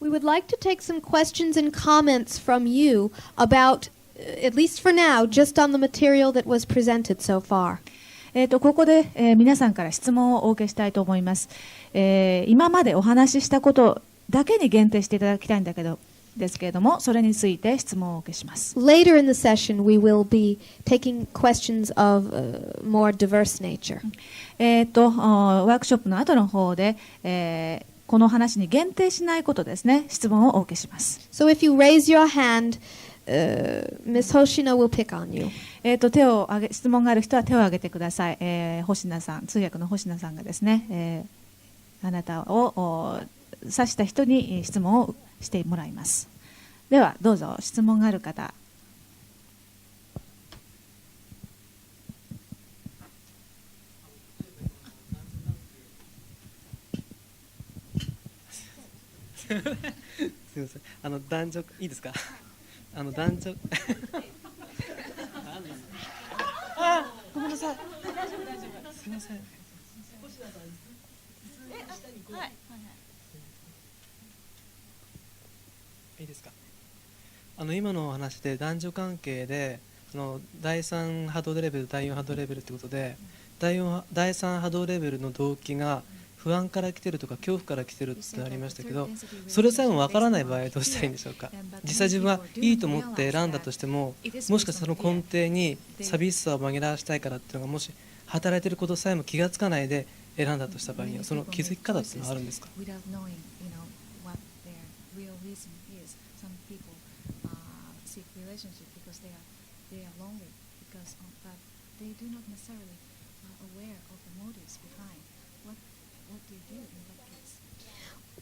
We would like to take some questions and comments from you about, at least for now, just on the material that was presented so far. ここで、皆さんから質問をお受けしたいと思います。今までお話ししたことだけに限定していただきたいんだけどですけれども、それについて質問をお受けします。Later in the session, we will be taking questions of more diverse nature. ワークショップの後の方で、この話に限定しないことですね、質問をお受けします。So if you raise your hand, Ms. Hoshino will pick on you. 質問がある人は手を挙げてください。星名さん、通訳の星名さんがですね、あなたを指した人に質問をしてもらいます。ではどうぞ質問がある方。すみません。男女いいですか？男女ごめんなさい。すみません。いいですか？今のお話で男女関係で第3波動レベル、第4波動レベルということで、第3波動レベルの動機が不安から来てるとか恐怖から来てるってありましたけど、それさえもわからない場合はどうしたらいいんでしょうか？実際自分はいいと思って選んだとしても、もしかしたらその根底に寂しさを紛らわしたいからっていうのがもし働いていることさえも気がつかないで選んだとした場合には、その気づき方っていうのはあるんですか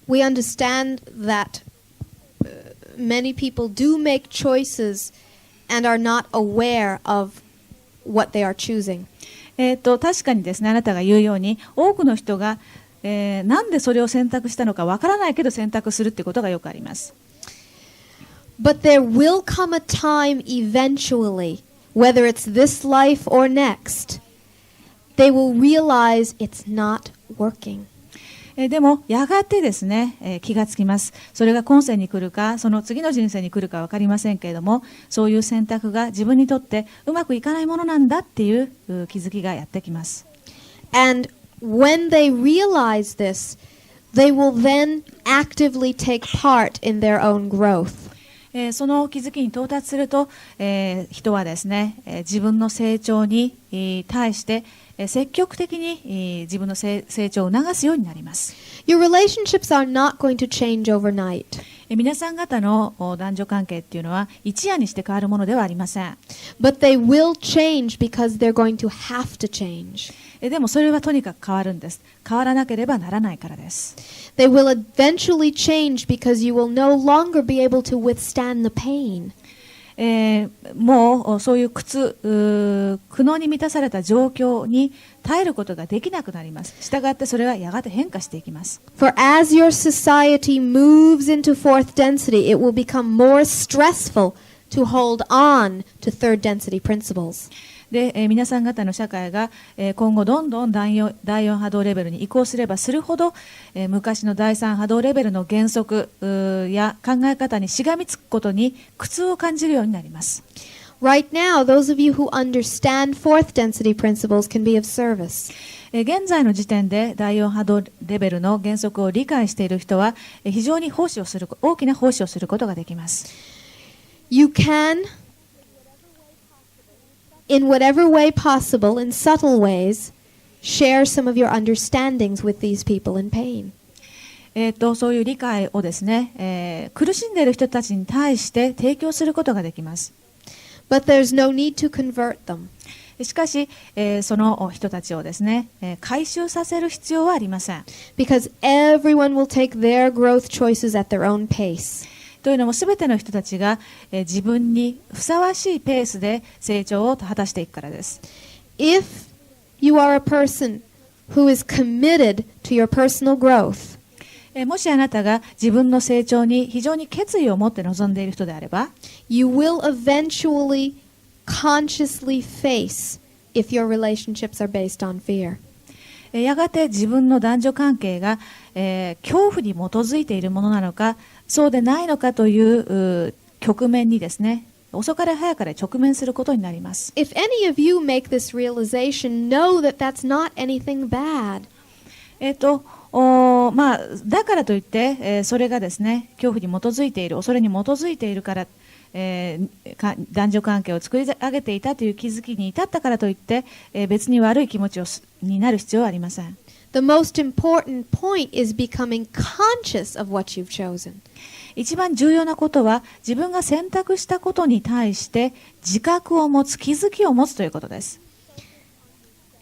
？We understand that many people do make choices and are not aware of what they are choosing. 確かにですね、あなたが言うように多くの人が、なんでそれを選択したのかわからないけど選択するってことがよくあります。But there will come a time eventually, whether it's this life or next, they will realize it's not working. でもやがてですね、気がつきます。それが今世に来るかその次の人生に来るか分かりませんけれども、そういう選択が自分にとってうまくいかないものなんだっていう気づきがやってきます。And when they realize this, they will then actively take part in their own growth. その気づきに到達すると、人はですね、自分の成長に対して積極的に自分の成長を促すようになります。Your relationships are not going to change overnight. 皆さん方の男女関係っていうのは一夜にして変わるものではありません。But they will change because they're going to have to change. でもそれはとにかく変わるんです。変わらなければならないからです。They will eventually change because you will no longer be able to withstand the pain. もうそういう苦悩に満たされた状況に耐えることができなくなります。したがってそれはやがて変化していきます。For as your society moves into fourth density, it will become more stressful to hold on to third density principles. で、皆さん方の社会が、今後どんどん第4波動レベルに移行すればするほど、昔の第3波動レベルの原則や考え方にしがみつくことに苦痛を感じるようになります。Right now, those of you who understand fourth density principles can be of service. 現在の時点で第4波動レベルの原則を理解している人は非常に大きな奉仕をすることができます。You can, in whatever way possible, in subtle ways, share some of your understandings with these people in pain. そういう理解をですね、苦しんでいる人たちに対して提供することができます。But there's no need to convert them. しかし、その人たちをですね、回収させる必要はありません。Because everyone will take their growth choices at their own pace. というのもすべての人たちが、自分にふさわしいペースで成長を果たしていくからです。If you are a person who is committed to your personal growth, もしあなたが自分の成長に非常に決意を持って臨んでいる人であれば、you will eventually consciously face if your relationships are based on fear. やがて自分の男女関係が、恐怖に基づいているものなのか、そうでないのかという局面にですね、遅かれ早かれ直面することになります。If any of you make this realization, know that that's not anything bad. だからといって、それがですね、恐怖に基づいている、恐れに基づいているから、男女関係を作り上げていたという気づきに至ったからといって、別に悪い気持ちになる必要はありません。The most important point is becoming conscious of what you've chosen. 一番重要なことは、自分が選択したことに対して自覚を持つ、気づきを持つということです。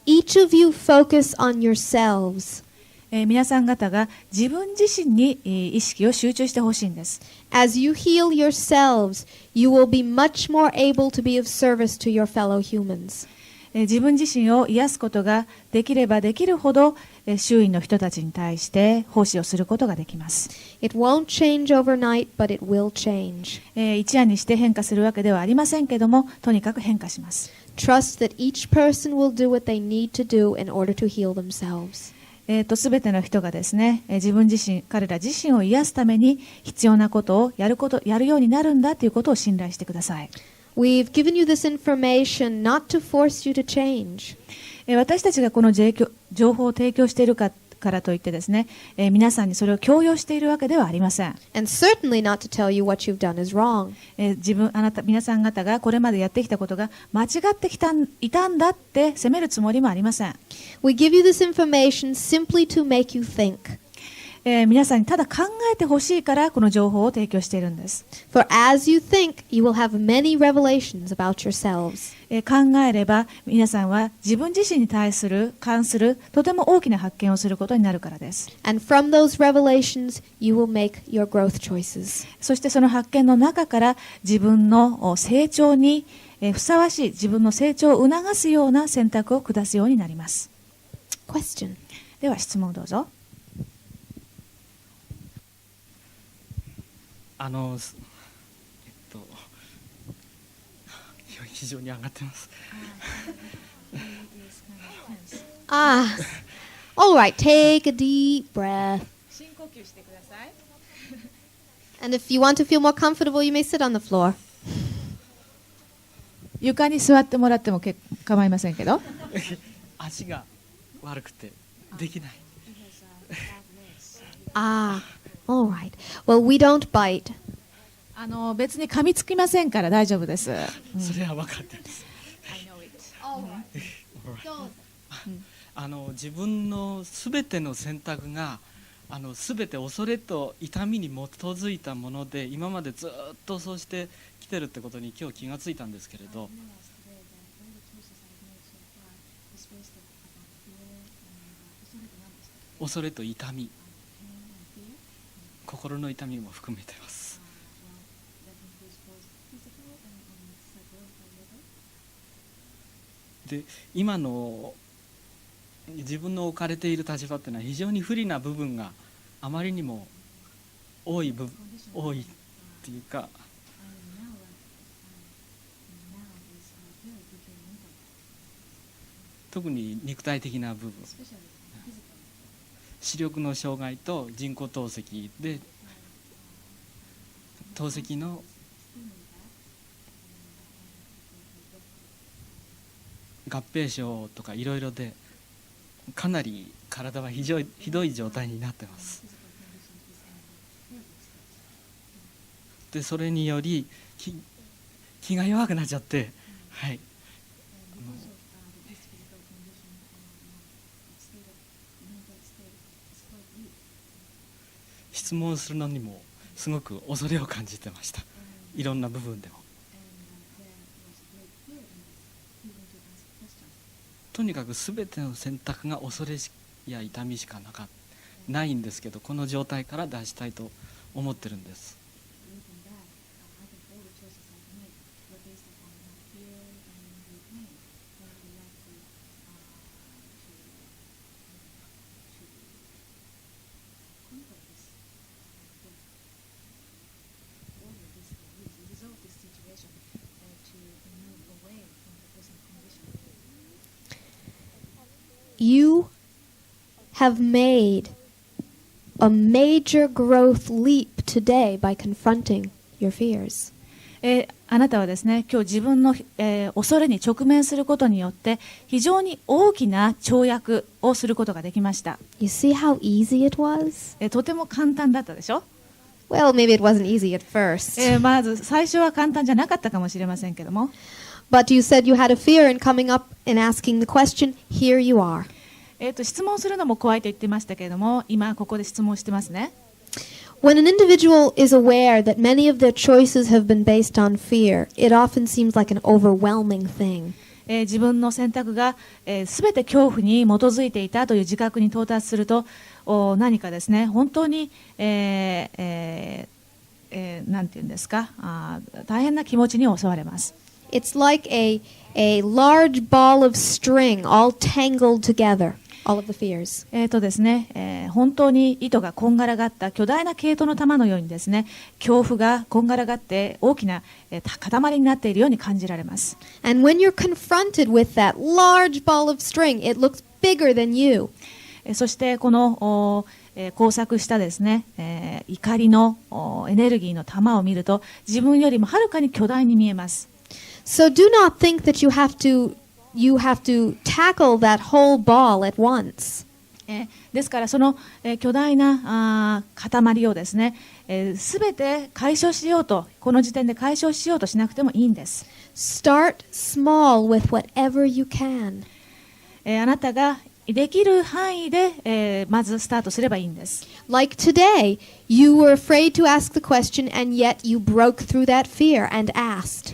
Each of you focus on yourselves. 皆さん方が自分自身に意識を集中してほしいんです。As you heal yourselves, you will be much more able to be of service to your fellow humans. 自分自身を癒すことができればできるほど、周囲の人たちに対して奉仕をすることができます。It won't change overnight, but it will change. 一夜にして変化するわけではありませんけども、とにかく変化します。Trust that each person will do what they need to do in order to heal themselves. すべての人がですね、自分自身、彼ら自身を癒すために必要なことをやるようになるんだということを信頼してください。We've given you this information not to force you to change. 私たちがこの情報を提供しているからといってですね、皆さんにそれを強要しているわけではありません。And certainly not to tell you what you've done is wrong. 皆さん方がこれまでやってきたことが間違っていたんだって責めるつもりもありません。We give you this information simply to make you think. 皆さんにただ考えてほしいからこの情報を提供しているんです。For as you think, you will have many revelations about yourselves. 考えれば皆さんは自分自身に関するとても大きな発見をすることになるからです。And from those revelations, you will make your growth choices. そしてその発見の中から自分の成長にふさわしい、自分の成長を促すような選択を下すようになります。Question. では質問をどうぞ。非常に上がってます。All right, take a deep breath. 深呼吸してください。And if you want to feel more comfortable, you may sit on the floor. 床に座ってもらっても構いませんけど。足が悪くてできない。All right. Well, we don't bite. 別に噛みつきませんから大丈夫です。それは分かってます。自分のすべての選択がすべて恐れと痛みに基づいたもので、今までずっとそうしてきてるってことに今日気がついたんですけれど、恐れと痛み、心の痛みも含めてます。で、今の自分の置かれている立場っていうのは非常に不利な部分があまりにも多いっていうか、特に肉体的な部分、視力の障害と人工透析で透析の合併症とかいろいろでかなり体はひどい状態になってます。でそれにより気が弱くなっちゃって、はい、質問するのにもすごく恐れを感じてました。いろんな部分でも。とにかく全ての選択が恐れや痛みしかないんですけど、この状態から出したいと思ってるんです。You have made a major growth leap today by confronting your fears. あなたはですね、今日自分の、恐れに直面することによって非常に大きな跳躍をすることができました。You see how easy it was? とても簡単だったでしょ。Well, maybe it wasn't easy at first. まず最初は簡単じゃなかったかもしれませんけども、But you said you had a fear in coming up and asking the question. Here you are. 質問するのも怖いと言ってましたけれども、今ここで質問してますね。When an individual is aware that many of their choices have been based on fear, it often seems like an overwhelming thing. 自分の選択がすべて恐怖に基づいていたという自覚に到達すると、何かですね、本当に、なんていうんですか、大変な気持ちに襲われます。It's like a large ball of string all tangled together, all of the fears. ですね、本当に糸がこんがらがった巨大な毛糸の玉のようにですね、恐怖がこんがらがって大きな、塊になっているように感じられます。And when you're confronted with that large ball of string, it looks bigger than you. そしてこの工作したですね、怒りのエネルギーの玉を見ると自分よりもはるかに巨大に見えます。So do not think that you have to tackle that whole ball at once. ですからその、巨大な塊をですね、すべて解消しようと、この時点で解消しようとしなくてもいいんです。Start small with whatever you can. あなたができる範囲で、まずスタートすればいいんです。Like today, you were afraid to ask the question and yet you broke through that fear and asked.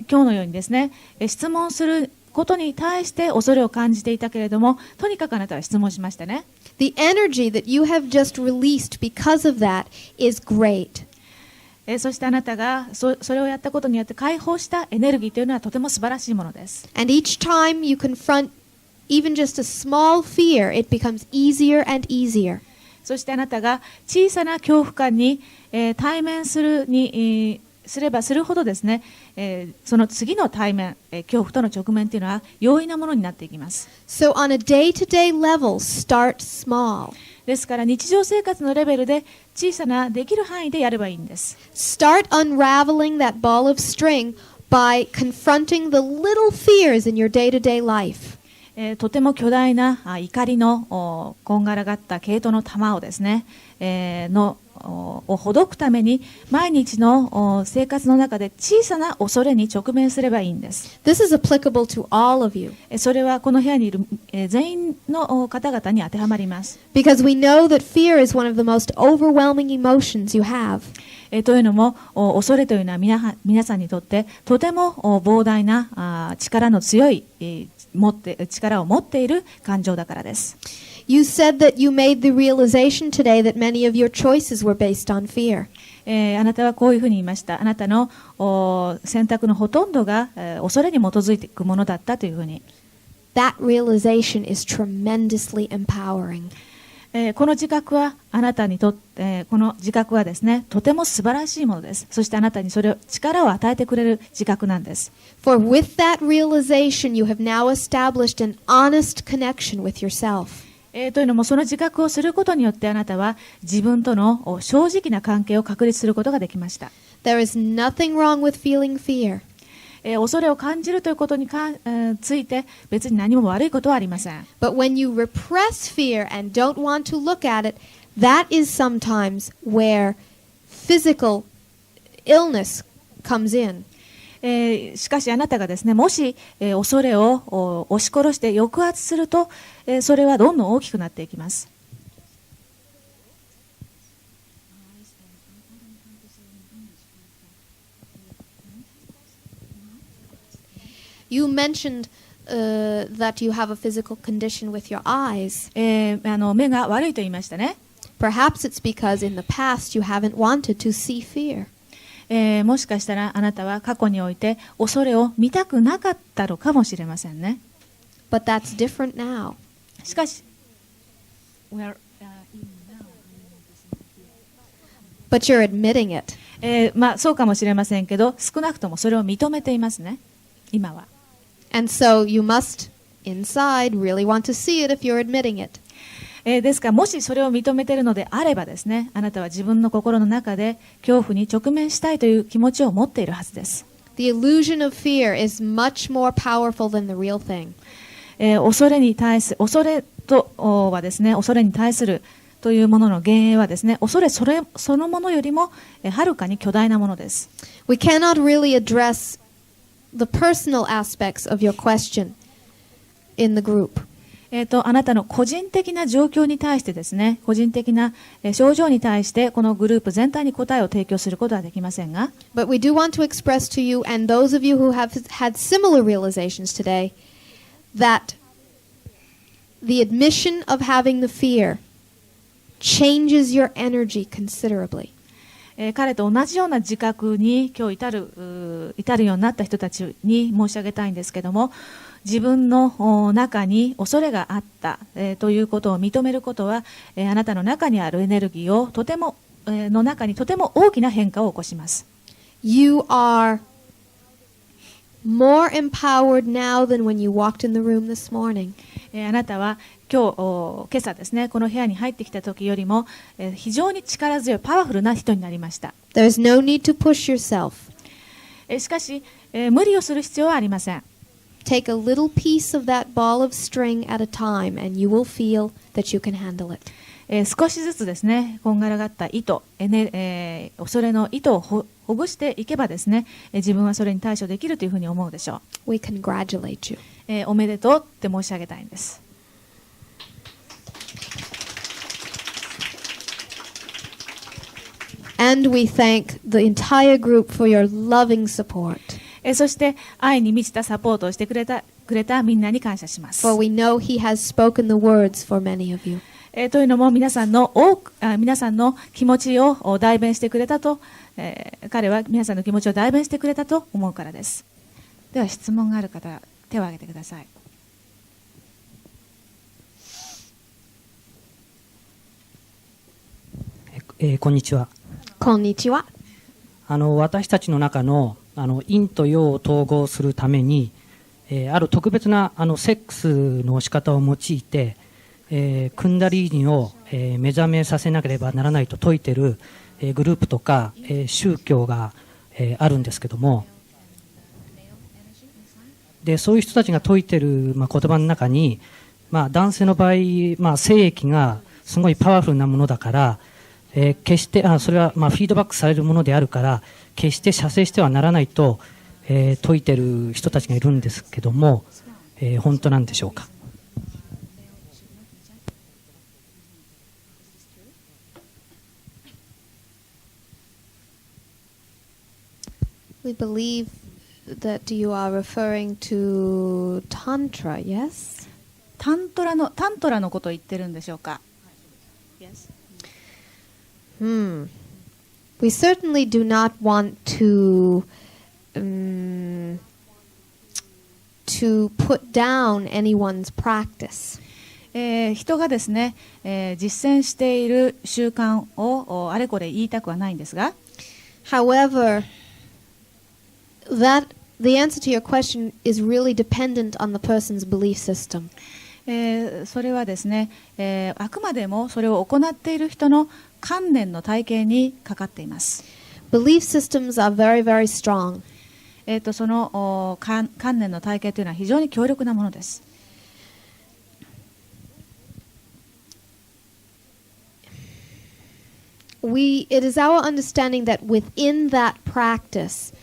今日のようにですね、質問することに対して恐れを感じていたけれども、とにかくあなたは質問しましたね。The energy that you have just released because of that is great. そしてあなたがそれをやったことによって解放したエネルギーというのはとても素晴らしいものです。And each time you confront even just a small fear, it becomes easier and easier. そしてあなたが小さな恐怖感に、対面すればするほどですね、その次の対面、恐怖との直面というのは容易なものになっていきます。So on a day-to-day level, start small. ですから日常生活のレベルで小さなできる範囲でやればいいんです。Start unraveling that ball of string by confronting the little fears in your day-to-day life. とても巨大な怒りのこんがらがった毛糸の玉をですね、をほどくために毎日の生活の中で小さな恐れに直面すればいいんです。This is applicable to all of you. それはこの部屋にいる全員の方々に当てはまります。Because we know that fear is one of the most overwhelming emotions you have. というのも恐れというのは皆さんにとってとても膨大な力の強い力を持っている感情だからです。You said that you made the realization today that many of your choices were based on fear. あなたはこういうふうに言いました。あなたの選択のほとんどが恐れに基づいていくものだったというふうに。That realization is tremendously empowering. この自覚はあなたにとって、この自覚はですね、とても素晴らしいものです。そしてあなたにそれを力を与えてくれる自覚なんです。For with that realization, you have now established an honest connection with yourself. というのもその自覚をすることによってあなたは自分との正直な関係を確立することができました。There is nothing wrong with feeling fear. 恐れを感じるということについて別に何も悪いことはありません。But when you repress fear and don't want to look at it, that is sometimes where physical illness comes in. しかしあなたがですね、もし、恐れを押し殺して抑圧すると、それはどんどん大きくなっていきます。You mentioned that you have a physical condition with your eyes. 目が悪いと言いましたね。Perhaps it's because in the past you haven't wanted to see fear. もしかしたらあなたは過去において恐れを見たくなかったのかもしれませんね。But that's different now. しかし、But you're admitting it. そうかもしれませんけど、少なくともそれを認めていますね、今は。And so you must, inside, really want to see it if you're admitting it. ですからもしそれを認めているのであればですね、あなたは自分の心の中で恐怖に直面したいという気持ちを持っているはずです。The illusion of fear is much more powerful than the real thing. 恐れとはですね、恐れに対するというものの幻影はですね、そのものよりもはるかに巨大なものです。We cannot really address the personal aspects of your question in the group. あなたの個人的な状況に対してですね、個人的な症状に対してこのグループ全体に答えを提供することはできませんが、But we do want to express to you and those of you who have had similar realizations today that the admission of having the fear changes your energy considerably. 彼と同じような自覚に今日至るようになった人たちに申し上げたいんですけども、自分の中に恐れがあった、ということを認めることは、あなたの中にあるエネルギーをの中にとても大きな変化を起こします。You are more empowered now than when you walked in the room this morning. あなたは今朝ですね、この部屋に入ってきた時よりも、非常に力強いパワフルな人になりました。There's no need to push yourself. しかし、無理をする必要はありません。Take a little piece of that ball of string at a time and you will feel that you can handle it. 少しずつですね、こんがらがった糸、恐れの糸をほぐしていけばですね、自分はそれに対処できるというふうに思うでしょう。We congratulate you. おめでとうって申し上げたいんです。And we thank the entire group for your loving support. そして愛に満ちたサポートをしてくれたみんなに感謝します。For we know he has spoken the words for many of you. というのも皆さんの気持ちを代弁してくれたと、彼は皆さんの気持ちを代弁してくれたと思うからです。では質問がある方、手を挙げてください。こんにちは。こんにちは。私たちの中の陰と陽を統合するために、ある特別なセックスの仕方を用いて、クンダリーニを、目覚めさせなければならないと説いている、グループとか、宗教が、あるんですけども、でそういう人たちが説いている、言葉の中に、男性の場合、精液がすごいパワフルなものだから、決してそれはフィードバックされるものであるから決して射精してはならないと、説いている人たちがいるんですけども、本当なんでしょうか。We believe that you are referring to Tantra, yes? タントラのことを言ってるんでしょうか。We certainly do not want to put down anyone's practice. 人がですね、実践している習慣をあれこれ言いたくはないんですが、However, the answer to your question is really dependent on the person's belief system. それはですね、あくまでもそれを行っている人の観念の体系にかかっています。Belief systems are very, very strong. その観念の体系というのは非常に強力なものです。It is our understanding that within that practice,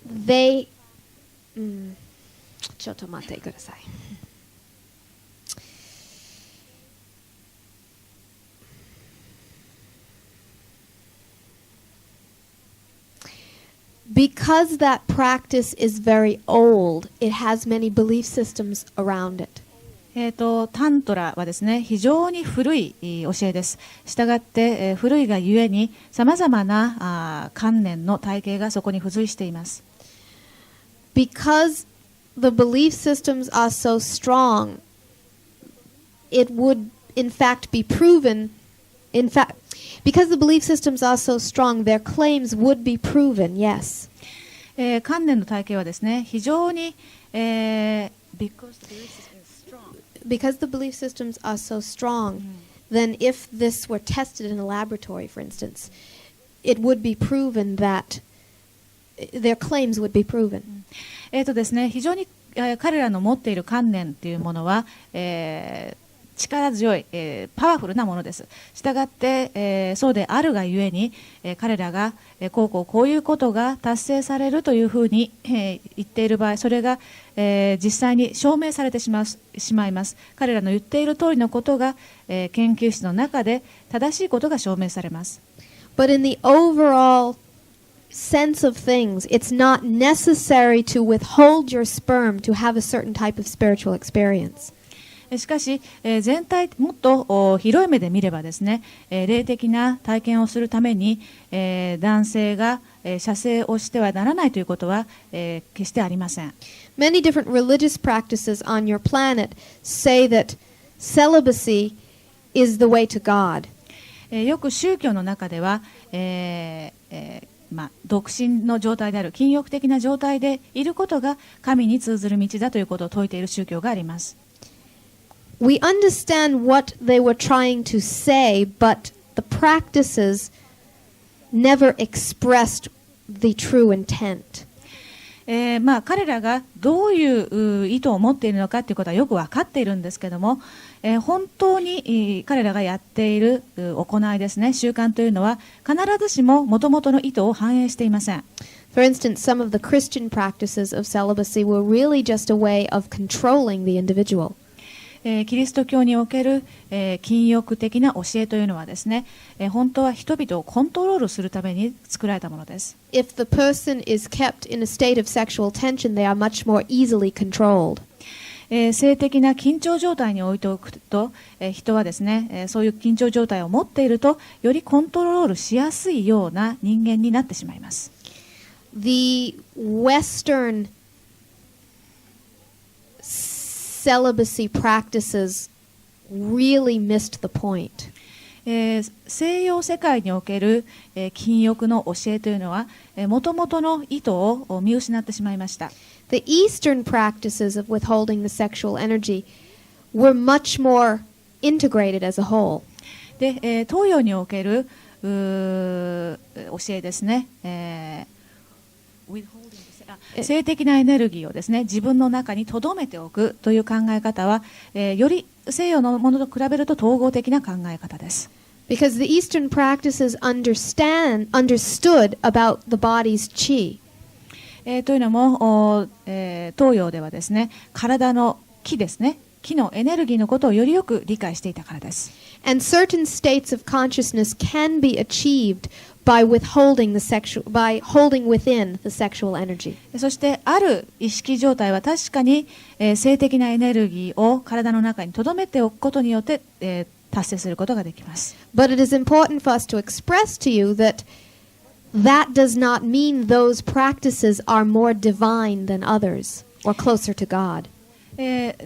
they ちょっと待ってください。Because that practice is very old, it has many belief systems around it. タントラはですね、非常に古い教えです。したがって、古いがゆえにさまざまな観念の体系がそこに付随しています。Because the belief systems are so strong, it would in fact be proven, because the belief systems are so strong, their claims would be proven, yes. 観念の体系はですね、非常に、because the belief system is strong. because the belief systems are so strong, then if this were tested in a laboratory, for instance, it would be proven that their claims would be proven. ですね、非常に彼らの持っている観念というものは、力強い、パワフルなものです。したがって、そうであるがゆえに、彼らが、こういうことが達成されるというふうに、言っている場合、それが、実際に証明されてしまいます。彼らの言っている通りのことが、研究室の中で正しいことが証明されます。But in the overall sense of things, it's not necessary to withhold your sperm to have a certain type of spiritual experience. しかし、全体もっと広い目で見ればですね、霊的な体験をするために、男性が、射精をしてはならないということは、決してありません。Many different religious practices on your planet say that celibacy is the way to God. よく宗教の中では、独身の状態である禁欲的な状態でいることが神に通ずる道だということを説いている宗教があります。We understand what they were trying to say, but the practices never expressed the true intent. 彼らがどういう意図を持っているのかということはよく分かっているんですけども、本当に彼らがやっている行いですね、習慣というのは必ずしも元々の意図を反映していません。For instance, some of the Christian practices of celibacy were really just a way of controlling the individual. キリスト教における、禁欲的な教えというのはですね、本当は人々をコントロールするために作られたものです。If the person is kept in a state of sexual tension, they are much more easily controlled. 性的な緊張状態に置いておくと、人はですね、そういう緊張状態を持っているとよりコントロールしやすいような人間になってしまいます。The Western celibacy practices really missed the point. 西洋世界における、禁欲の教えというのは、元々の意図を見失ってしまいました。The Eastern practices of withholding the sexual energy were much more integrated as a whole. で、東洋における教えですね、性的なエネルギーをですね、自分の中に留めておくという考え方は、より西洋のものと比べると統合的な考え方です。Because the Eastern practices understood about the body's chi. というのも、東洋ではですね、体の気ですね、気のエネルギーのことをよりよく理解していたからです。And certain states of consciousness can be achieved by holding within the sexual energy. そしてある意識状態は確かに、性的なエネルギーを体の中に留めておくことによって、達成することができます。But it is important for us to express to you that does not mean those practices are more divine than others or closer to God.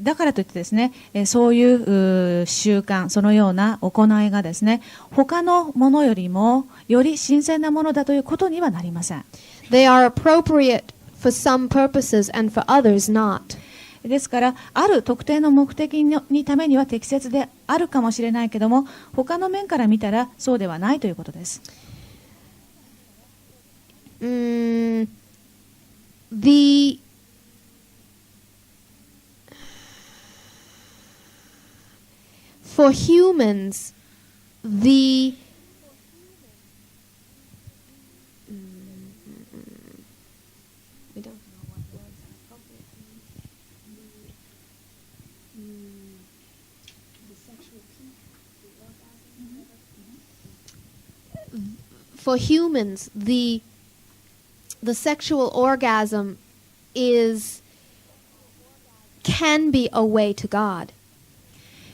だからといってですね、そういう習慣、そのような行いがですね、他のものよりもより新鮮なものだということにはなりません。They are appropriate for some purposes and for others not. ですから、ある特定の目的にためには適切であるかもしれないけども、他の面から見たらそうではないということです。For humans, we don't know what words are appropriate. For humans, the sexual orgasm can be a way to God.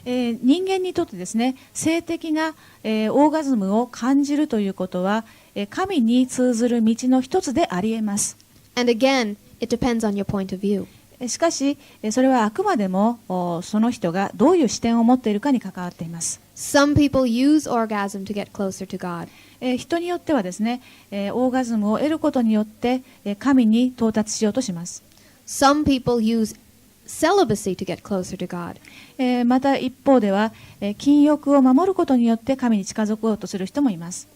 人間にとってですね、性的な、オーガズムを感じるということは、神に通ずる道の一つであり得ます。And again, it depends on your point of view. しかし、それはあくまでもその人がどういう視点を持っているかに関わっています。Some people use orgasm to get closer to God. 人によってはですね、オーガズムを得ることによって神に到達しようとします。Some people use celibacy to get closer to God. また一方では、禁欲を守ることによって神に近づこうとする人もいます。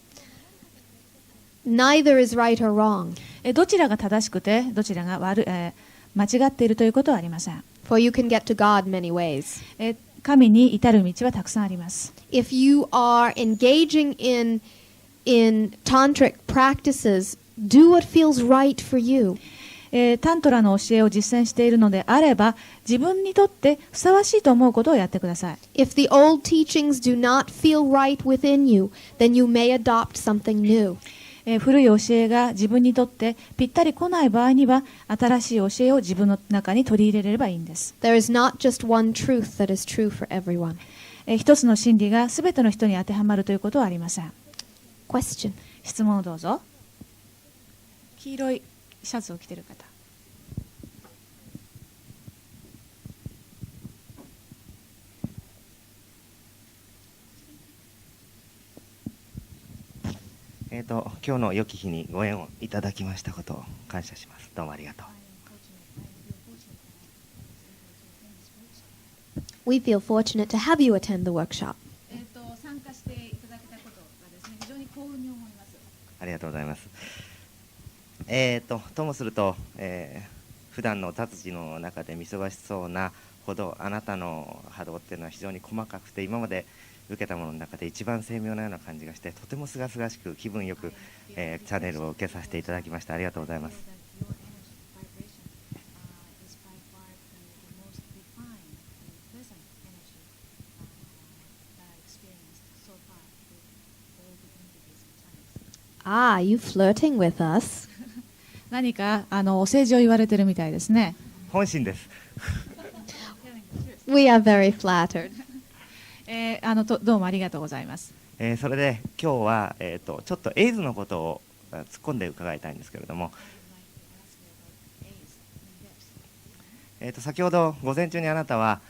Neither is right or wrong. どちらが正しくてどちらが間違っているということはありません。For you can get to God many ways. 神に至る道はたくさんあります。If you are engaging in tantric practices, do what feels right for you. タントラの教えを実践しているのであれば、自分にとってふさわしいと思うことをやってください。If the old teachings do not feel right within you, then you may adopt something new. 古い教えが自分にとってぴったり来ない場合には、新しい教えを自分の中に取り入れれればいいんです。There is not just one truth that is true for everyone. 一つの真理がすべての人に当てはまるということはありません。Question. 質問をどうぞ。黄色いシャツを着ている方。今日の良き日にご縁をいただきましたことを感謝します。どうもありがとう。We feel fortunate to have you attend the workshop. 参加していただけたことがですね、非常に幸運に思います。ありがとうございます。ともすると、普段の達治の中で見過ごしそうなほどあなたの波動っていうのは非常に細かくて、今まで受けたものの中で一番精妙なような感じがして、とてもすがすがしく気分よく、チャンネルを受けさせていただきました。ありがとうございます。Ah, you flirting with us? 何かお世辞を言われてるみたいですね。本心です。We are very flattered. どうもありがとうございます。それで今日は、ちょっとエイズのことを突っ込んで伺いたいんですけれども、先ほど午前中にあなたは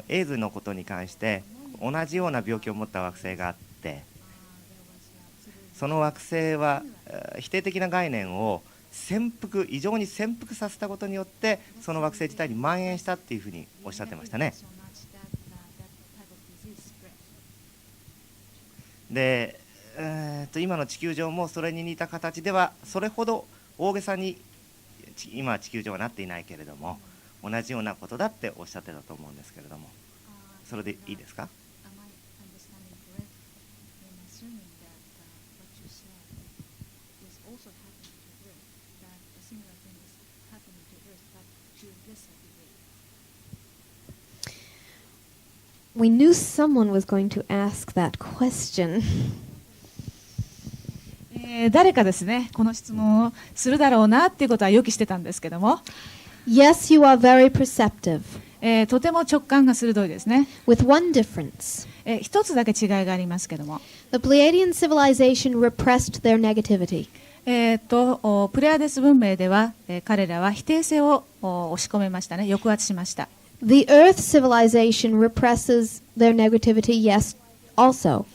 エイズのことに関して同じような病気を持った惑星があって、その惑星は否定的な概念を異常に潜伏させたことによってその惑星自体に蔓延したっていうふうにおっしゃってましたね。で、今の地球上もそれに似た形ではそれほど大げさに今は地球上はなっていないけれども、同じようなことだっておっしゃってたと思うんですけれども、それでいいですか？We knew someone was going to ask that question. 誰かですね、この質問をするだろうなっていうことは予期してたんですけども、Yes, you are very perceptive. とても直感が鋭いですね。With one difference. 一つだけ違いがありますけども、The Pleiadian civilization repressed their negativity. プレアデス文明では、彼らは否定性を押し込めましたね、抑圧しました。The Earth civilization represses their negativity, yes, also.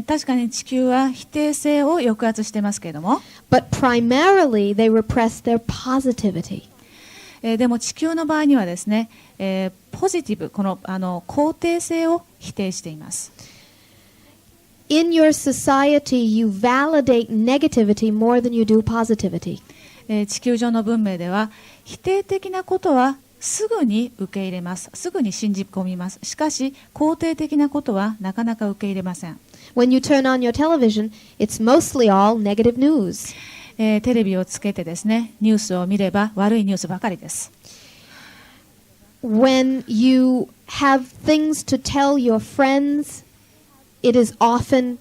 確かに地球は否定性を抑圧してますけれども、But primarily they repress their positivity. でも地球の場合にはですね、ポジティブ、この肯定性を否定しています。In your society, you validate negativity more than you do positivity. 地球上の文明では否定的なことはすぐに受け入れます。すぐに信じ込みます。しかし肯定的なことはなかなか受け入れません。When you turn on your television, it's mostly all negative news. テレビをつけてですね、ニュースを見れば悪いニュースばかりです。When you have things to tell your friends, it is often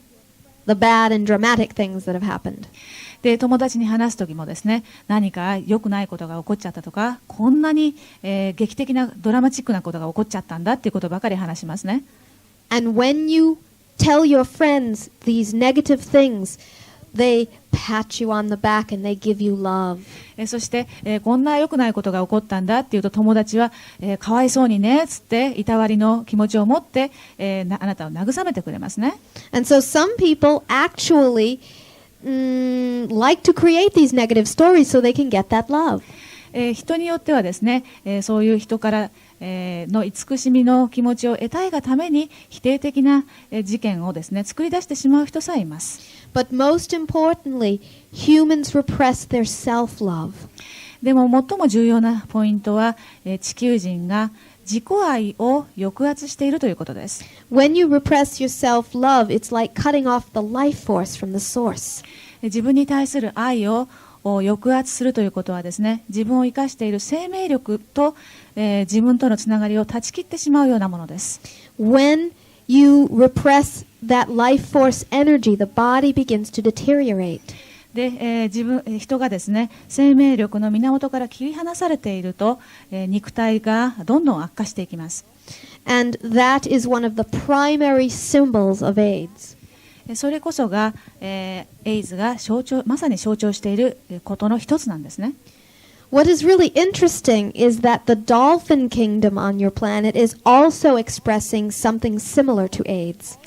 the bad and dramatic things that have happened. で、友達に話すときもですね、何か良くないことが起こっちゃったとか、こんなに、劇的なドラマチックなことが起こっちゃったんだっていうことばかり話しますね。And when you tell your friends these negative things, they pat you on the back and they give you love. そして、こんな良くないことが起こったんだっていうと友達は、かわいそうにねっつっていたわりの気持ちを持って、あなたを慰めてくれますね。And so some people actually like to create these negative stories so they can get that love. 人によってはですね、そういう人から、の慈しみの気持ちを得たいがために否定的な、事件をですね作り出してしまう人さえいます。But most importantly, humans repress their self-love. でも最も重要なポイントは、地球人が自己愛を抑圧しているということです。When you repress your self-love, it's like cutting off the life force from the source. 自分に対する愛を抑圧するということはですね、自分を生かしている生命力と、自分とのつながりを断ち切ってしまうようなものです。When you repress that life force energy, the body begins to deteriorate. で、人がですね、生命力の源から切り離されていると、肉体がどんどん悪化していきます。And that is one of the primary symbols of AIDS. それこそが、エイズがまさに象徴していることの一つなんですね。What is really interesting is that the dolphin kingdom on your planet is also expressing something similar to AIDS.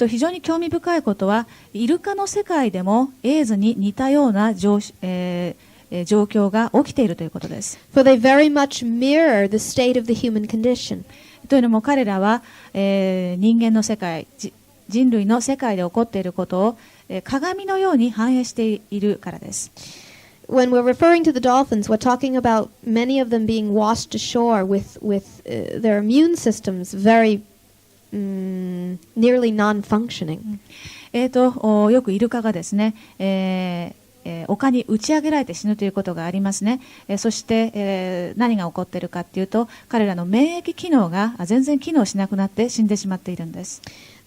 非常に興味深いことは、イルカの世界でもエイズに似たような状況が起きているということです。For they very much mirror the state of the human condition. というのも彼らは、人間の世界、人類の世界で起こっていることを、鏡のように反映しているからです。When we're referring to the dolphins, we're talking about many of them being washed ashore with their immune systems very nearly non-functioning. よくイルカがですね、丘に打ち上げられて死ぬということがありますね。そして、何が起こっているかというと、彼らの免疫機能が全然機能しなくなって死んでしまっているんです。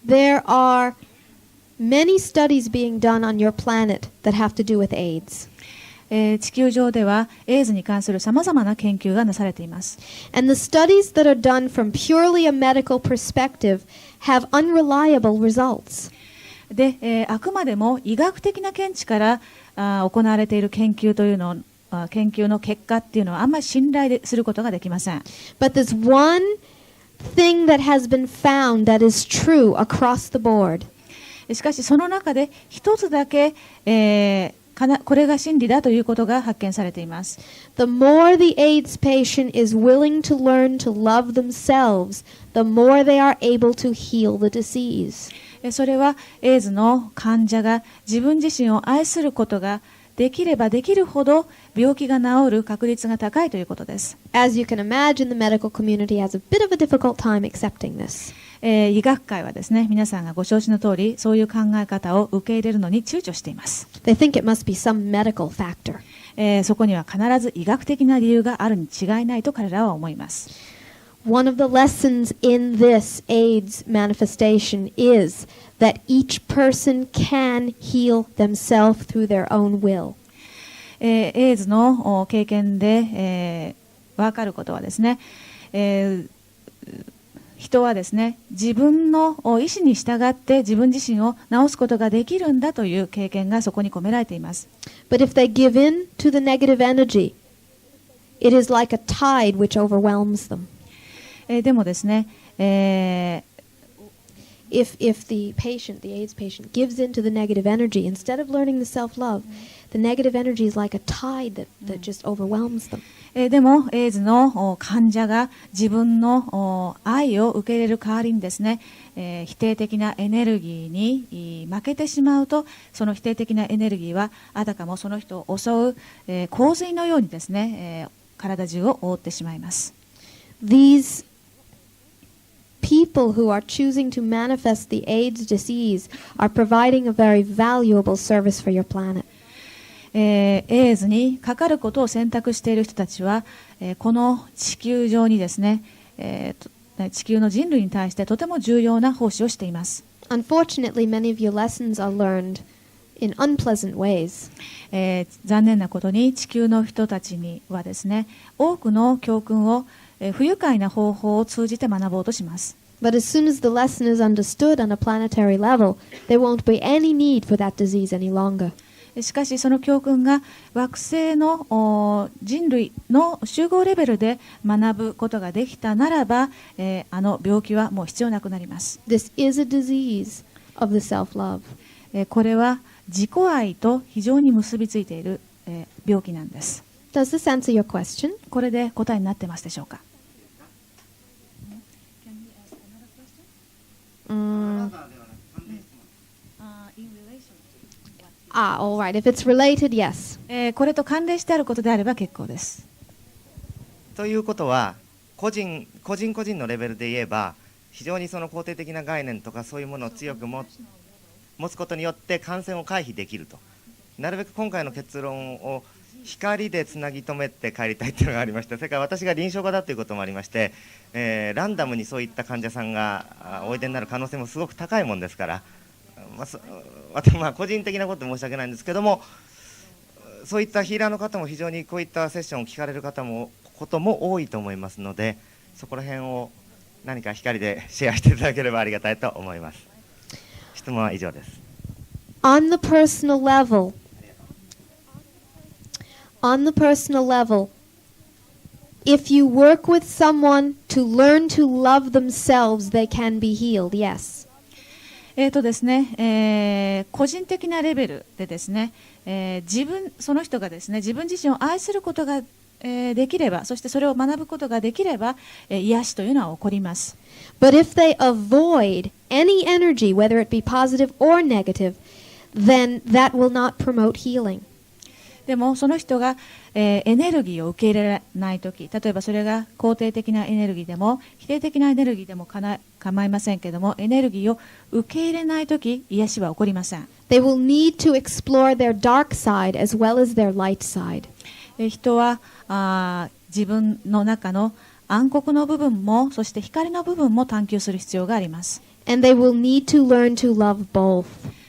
There are many studies being done on your planet that have to do with AIDS. 地球上ではエイズに関するさまざまな研究がなされています。And the studies that are done from purely a medical perspective have unreliable results. で、あくまでも医学的な見地から行われている研究の結果っていうのはあんまり信頼することができません。But there's one thing that has been found that is true across the board. しかしその中で一つだけ、これが真理だということが発見されています。The more the AIDS patient is willing to learn to love themselves, the more they are able to heal the disease. それはエイズの患者が自分自身を愛することができればできるほど病気が治る確率が高いということです。As you can imagine, the medical community has a bit of a difficult time accepting this. 医学界はですね、皆さんがご承知の通り、そういう考え方を受け入れるのに躊躇しています。They think it must be some medical factor. そこには必ず医学的な理由があるに違いないと彼らは思います。One of the lessons in this AIDS manifestation is that each person can heal themselves through their own will. エイズの経験で、分かることはですね、人はですね、自分の意思に従って自分自身を治すことができるんだという経験がそこに込められています。But if they give in to the negative energy, it is like a tide which overwhelms them. でもですね、If the patient, the AIDS patient, gives in to the negative energy, instead of learning the self-love, the negative energy is like a tide that just overwhelms them. でもエイズの患者が自分の愛を受け入れる代わりにですね、否定的なエネルギーに負けてしまうと、その否定的なエネルギーはあたかもその人を襲う洪水のようにですね、体中を覆ってしまいます。These people who are choosing to manifest the AIDS disease are providing a very valuable service for your planet. エイズにかかることを選択している人たちは、この地球上にですね、地球の人類に対してとても重要な奉仕をしています。Unfortunately, many of your lessons are learned in unpleasant ways. 残念なことに地球の人たちにはですね、多くの教訓を不愉快な方法を通じて学ぼうとします。But as soon as the lesson is understood on a planetary level, there won't be any need for that disease any longer. しかしその教訓が惑星の人類の集合レベルで学ぶことができたならば、あの病気はもう必要なくなります。This is a disease of the self-love. これは自己愛と非常に結びついている病気なんです。Does this answer your question? これで答えになってますでしょうか。All right. If it's related, yes. これと関連してあることであれば結構です。ということは個人のレベルで言えば非常にその肯定的な概念とかそういうものを強く持つことによって感染を回避できると。なるべく今回の結論を光でつなぎ止めて帰りたいというのがありまして、それから私が臨床家だということもありまして、ランダムにそういった患者さんがおいでになる可能性もすごく高いもんですから、個人的なこと申し訳ないんですけども、そういったヒーラーの方も非常にこういったセッションを聞かれることも多いと思いますので、そこら辺を何か光でシェアしていただければありがたいと思います。質問は以上です。On the personal level, if you work with someone to learn to love themselves, they can be healed. Yes. ですね、個人的なレベルでですね、その人がですね、自分自身を愛することが、できれば、そしてそれを学ぶことができれば、癒しというのは起こります。But if they avoid any energy, whether it be positive or negative, then that will not promote healing. でもその人が、エネルギーを受け入れないとき、例えばそれが肯定的なエネルギーでも否定的なエネルギーでも構いませんけれども、エネルギーを受け入れないとき、癒しは起こりません。They will need to explore their dark side as well as their light side. 人は自分の中の暗黒の部分も、そして光の部分も探求する必要があります。And they will need to learn to love both.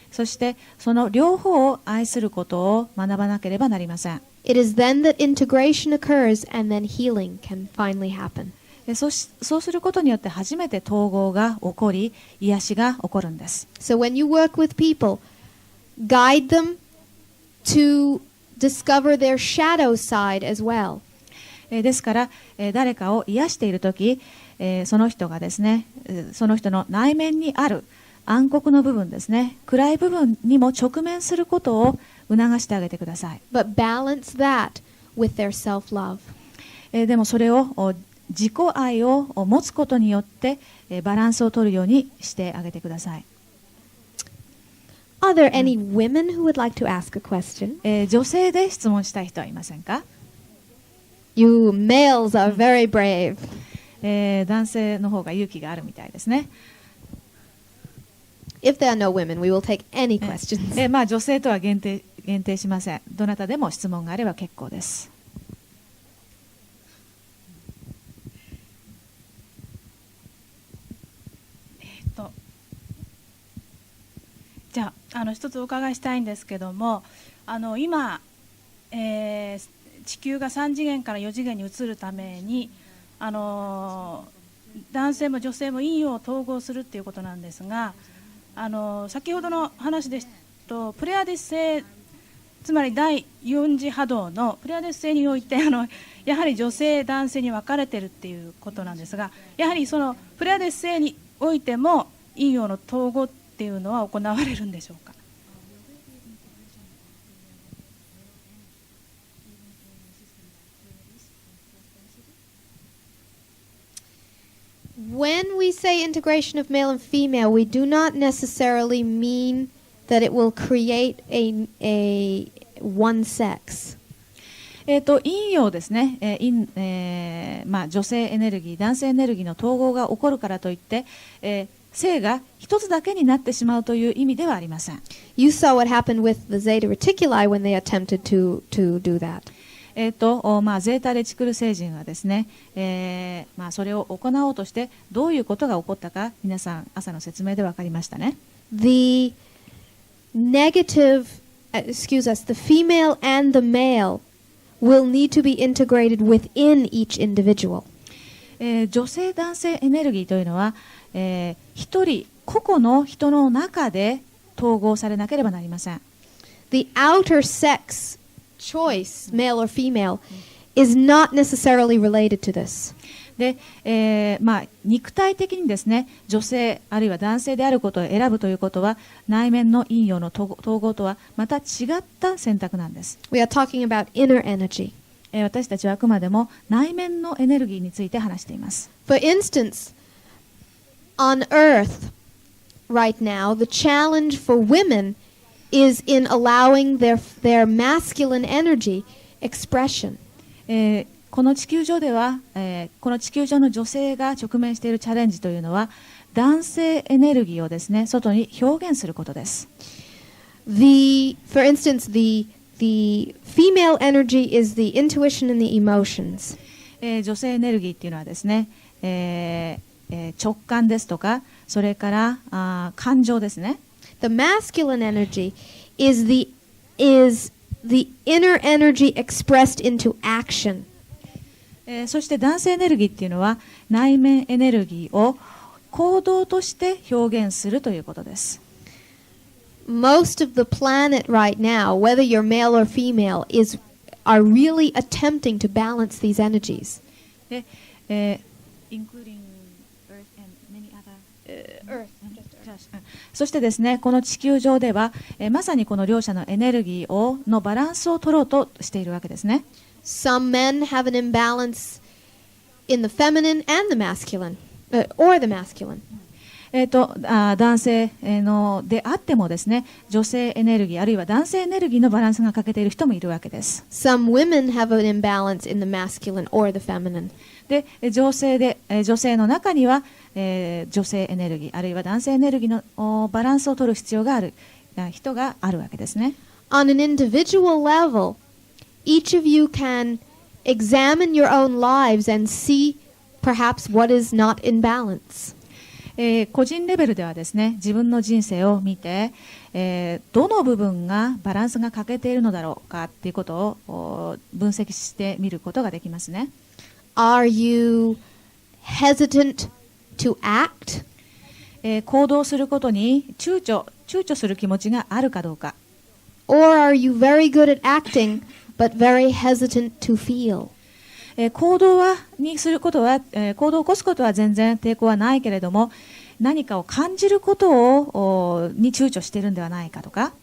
そしてその両方を愛することを学ばなければなりません。It is then that integration occurs and then healing can finally happen. そうすることによって初めて統合が起こり、癒しが起こるんです。So when you work with people, guide them to discover their shadow side as well. ですから、誰かを癒しているとき、その人がですね、その人の内面にある暗黒の部分ですね、暗い部分にも直面することを促してあげてください。But balance that with their self-love. でもそれを自己愛を持つことによってバランスを取るようにしてあげてください。Are there any women who would like to ask a question? 女性で質問したい人はいませんか？ You males are very brave. 男性の方が勇気があるみたいですね。If there are no women, we will take any questions. 女性とは限定しません。どなたでも質問があれば結構です。じゃあ、一つお伺いしたいんですけども、今、地球が3次元から4次元に移るために男性も女性も陰陽を統合するっていうことなんですが、先ほどの話ですとプレアデス星、つまり第4次波動のプレアデス星においてやはり女性男性に分かれているっていうことなんですが、やはりそのプレアデス星においても陰陽の統合っていうのは行われるんでしょうか？When we say integration of male and female, we do not necessarily mean that it will create a one sex. 陰陽ですね、女性エネルギー、男性エネルギーの統合が起こるからといって、性が一つだけになってしまうという意味ではありません。You saw what happened with the Zeta Reticuli when they attempted to do that. ゼータレチクル星人はですね、それを行おうとしてどういうことが起こったか、皆さん朝の説明で分かりましたね。The female and the male will need to be integrated within each individual. 女性男性エネルギーというのは、一人個々の人の中で統合されなければなりません。The outer sex choice, male or female, is not necessarily related to this. で、肉体的にですね、女性あるいは男性であることを選ぶということは、内面の陰陽の統合とはまた違った選択なんです。We are talking about inner energy. 私たちはあくまでも内面のエネルギーについて話しています。For instance, on Earth right now, the challenge for women is in allowing their masculine energy expression. この地球上では、この地球上の女性が直面しているチャレンジというのは、男性エネルギーをですね、外に表現することです。For instance, the female energy is the intuition and the emotions. 女性エネルギーっていうのはですね、直感ですとか、それから感情ですね。The masculine energy is the inner energy expressed into action. そして男性エネルギーっていうのは内面エネルギーを行動として表現するということです。Most of the planet right now, whether you're male or female, are really attempting to balance these energies. で、including Earth and many other Earth. そしてですね、この地球上では、まさにこの両者のエネルギーのバランスを取ろうとしているわけですね。Some men have an imbalance in the feminine and the masculine, or the masculine. 男性のであってもですね、女性エネルギーあるいは男性エネルギーのバランスが欠けている人もいるわけです。Some women have an imbalance in the masculine or the feminine. で、女性の中には、女性エネルギーあるいは男性エネルギーのバランスを取る必要がある人があるわけですね。On an individual level, each of you can examine your own lives and see perhaps what is not in balance. 個人レベルではですね、自分の人生を見て、どの部分がバランスが欠けているのだろうかっていうことを分析してみることができますね。Are you hesitant to act? 行動することに躊躇する気持ちがあるかどうか。Or are you very good at acting but very hesitant to feel? 行動を起こすことは全然抵抗はないけれども、何かを感じることに躊躇しているんではないかとか。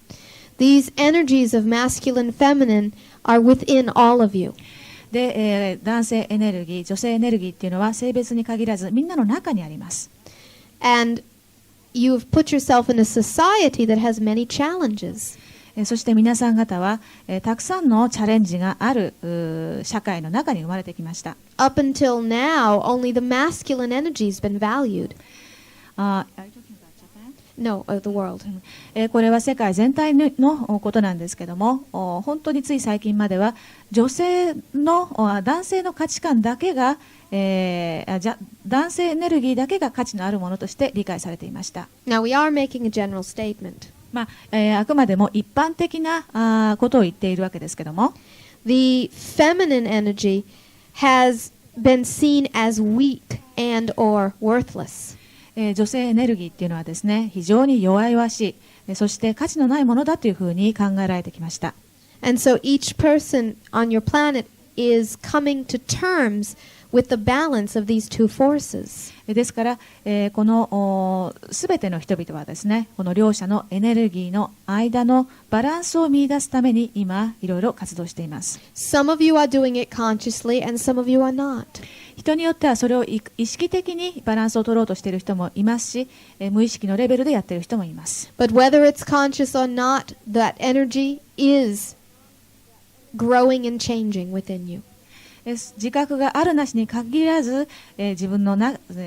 These energies of masculine, feminine are within all of you. で、男性エネルギー、女性エネルギーっていうのは性別に限らずみんなの中にあります。And you've put yourself in a society that has many challenges. そして皆さん方は、たくさんのチャレンジがある社会の中に生まれてきました。Up until now, only the masculine energy has been valued. No, the world. これは世界全体のことなんですけども、本当につい最近までは男性の価値観だけが、男性エネルギーだけが価値のあるものとして理解されていました。Now we are making a general statement. あくまでも一般的なことを言っているわけですけども、The feminine energy has been seen as weak and or worthless. 女性エネルギーっていうのはですね、非常に弱々しい、そして価値のないものだというふうに考えられてきました。And so each person on your planet is coming to terms with the balance of these two forces. ですから、このすべての人々はですね、この両者のエネルギーの間のバランスを見出すために今いろいろ活動しています。Some of you are doing it consciously and some of you are not. 人によってはそれを意識的にバランスを取ろうとしている人もいますし、無意識のレベルでやっている人もいます。But whether it's conscious or not, that energy is growing and changing within you. 自覚があるなしに限らず、自分の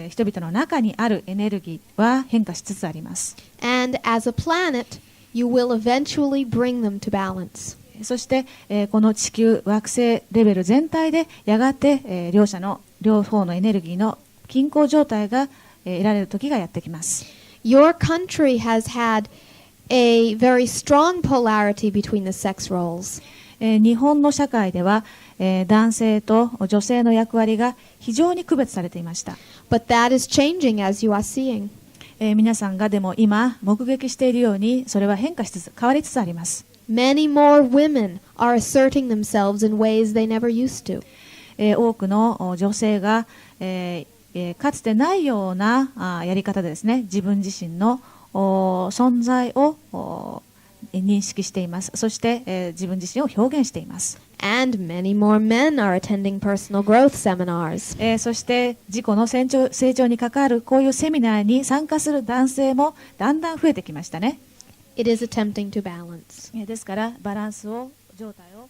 人々の中にあるエネルギーは変化しつつあります。And as a planet, you will eventually bring them to balance. そして、この地球惑星レベル全体でやがて、両方のエネルギーの均衡状態が、得られる時がやってきます。Your country has had a very strong polarity between the sex roles. 日本の社会では、男性と女性の役割が非常に区別されていました。But that is changing as you are seeing. 皆さんがでも今目撃しているようにそれは変わりつつあります。Many more women are asserting themselves in ways they never used to. 多くの女性が、かつてないようなやり方でですね、自分自身の存在を認識しています。そして、自分自身を表現しています。And many more men are attending personal growth seminars. そして自己の成長に関わるこういうセミナーに参加する男性もだんだん増えてきましたね。It is attempting to balance. ですからバランスを状態を